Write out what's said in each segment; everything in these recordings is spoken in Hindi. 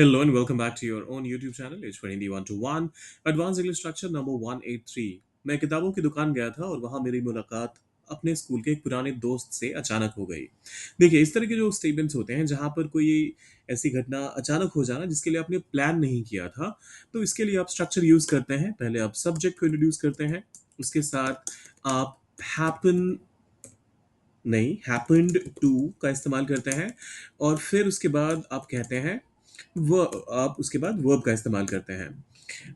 Hello and welcome back to your own YouTube channel, H1 121 Advanced English Structure number 183। मैं किताबों की दुकान गया था और वहां मेरी मुलाकात अपने स्कूल के एक पुराने दोस्त से अचानक हो गई। देखिए, इस तरह के जो स्टेटमेंट्स होते हैं जहां पर कोई ऐसी घटना अचानक हो जाना जिसके लिए आपने प्लान नहीं किया था, तो इसके लिए आप स्ट्रक्चर यूज करते हैं। पहले आप सब्जेक्ट को इंट्रोड्यूस करते हैं, उसके साथ आप हैपन नहीं हैपेंड टू का इस्तेमाल करते हैं, और फिर उसके बाद आप कहते हैं वो आप उसके बाद वर्ब का इस्तेमाल करते हैं।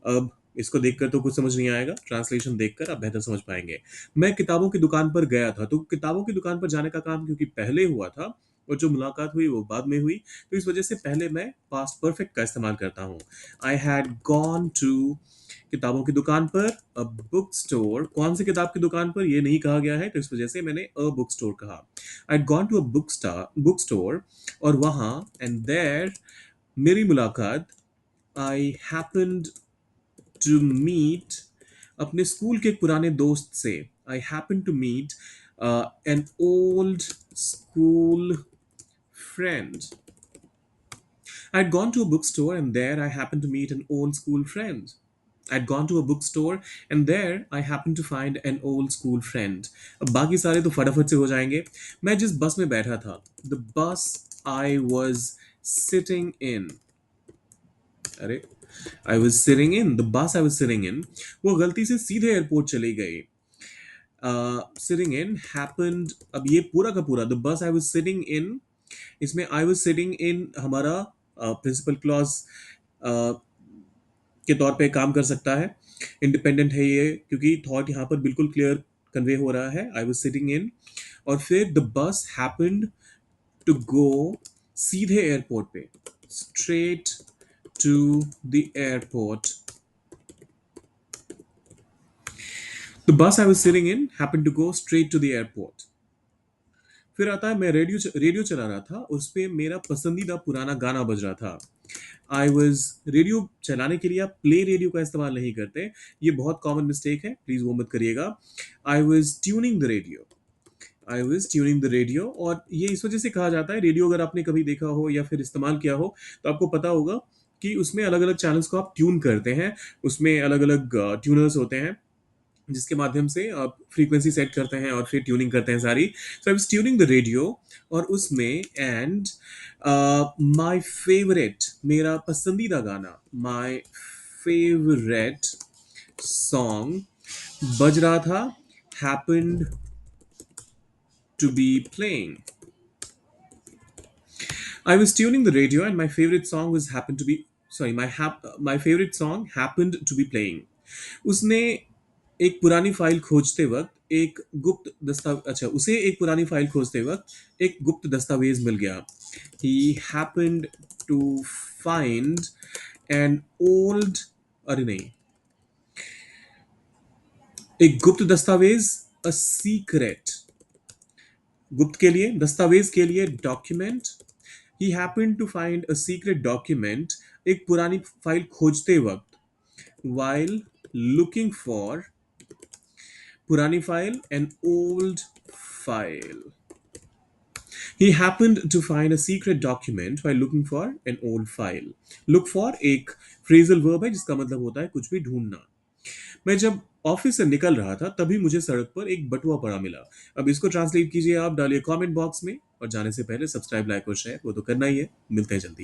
अब इसको देखकर तो कुछ समझ नहीं आएगा, ट्रांसलेशन देखकर आप बेहतर समझ पाएंगे। मैं किताबों की दुकान पर गया था, तो किताबों की दुकान पर जाने का काम क्योंकि पहले हुआ था और जो मुलाकात हुई वो बाद में हुई, तो इस वजह से पहले मैं पास्ट परफेक्ट का इस्तेमाल करता हूँ। आई हैड गॉन टू किताबों की दुकान पर, अ बुक स्टोर। कौन सी किताब की दुकान पर ये नहीं कहा गया है, तो इस वजह से मैंने अ बुक स्टोर कहा। I had gone to a book store, और वहां एंड देयर मेरी मुलाकात, आई हैपेंड टू मीट अपने स्कूल के एक पुराने दोस्त से। I happen to meet an old school friend. I'd gone to a bookstore and there I happened to meet an old school friend. I'd gone to a bookstore and there I happened to find an old school friend. अब बाकी सारे तो फटाफट से हो जाएंगे। मैं जिस बस में बैठा था, the bus I was sitting in, अरे, I was sitting in, the bus I was sitting in, वो गलती से सीधे एयरपोर्ट चली गई। Sitting in happened, अब ये पूरा का पूरा the bus I was sitting in, इसमें I was sitting in हमारा प्रिंसिपल क्लॉज के तौर पे काम कर सकता है। इंडिपेंडेंट है ये, क्योंकि थॉट यहाँ पर बिल्कुल क्लियर कन्वे हो रहा है। आई वॉज सिटिंग इन, और फिर द बस हैपेंड टू गो सीधे एयरपोर्ट पे, straight to the airport. The bus I was sitting in happened to go straight to the airport. फिर आता है, मैं रेडियो चला रहा था, उस पे मेरा पसंदीदा पुराना गाना बज रहा था। आई वॉज, रेडियो चलाने के लिए आप प्ले रेडियो का इस्तेमाल नहीं करते, ये बहुत कॉमन मिस्टेक है, प्लीज वो मत करिएगा। I was tuning the radio, I was tuning the radio, और ये इस वजह से कहा जाता है, रेडियो अगर आपने कभी देखा हो या फिर इस्तेमाल किया हो तो आपको पता होगा कि उसमें अलग अलग चैनल्स को आप ट्यून करते हैं। उसमें अलग अलग ट्यूनर्स होते हैं जिसके माध्यम से आप फ्रीक्वेंसी सेट करते हैं और फिर ट्यूनिंग करते हैं सारी। So I was tuning the radio, और उसमें एंड माय फेवरेट, मेरा पसंदीदा गाना, माय फेवरेट सॉन्ग बज रहा था, happened to be playing. I was tuning the radio and my favorite song was happened to be, sorry, my favorite song happened to be playing. उसने एक पुरानी फाइल खोजते वक्त एक गुप्त दस्ताव अच्छा उसे एक पुरानी फाइल खोजते वक्त एक गुप्त दस्तावेज मिल गया। He happened to find an old, अरे नहीं, एक गुप्त दस्तावेज, a secret, गुप्त के लिए, दस्तावेज के लिए document. He happened to find a secret document, एक पुरानी फाइल खोजते वक्त, while looking for, पुरानी file, an old file. He happened to find a secret document while looking for an old file. Look for एक phrasal verb है जिसका मतलब होता है कुछ भी ढूंढना। मैं जब ऑफिस से निकल रहा था तभी मुझे सड़क पर एक बटुआ पड़ा मिला। अब इसको ट्रांसलेट कीजिए, आप डालिए कमेंट बॉक्स में, और जाने से पहले सब्सक्राइब, लाइक और शेयर वो तो करना ही है। मिलते हैं जल्दी।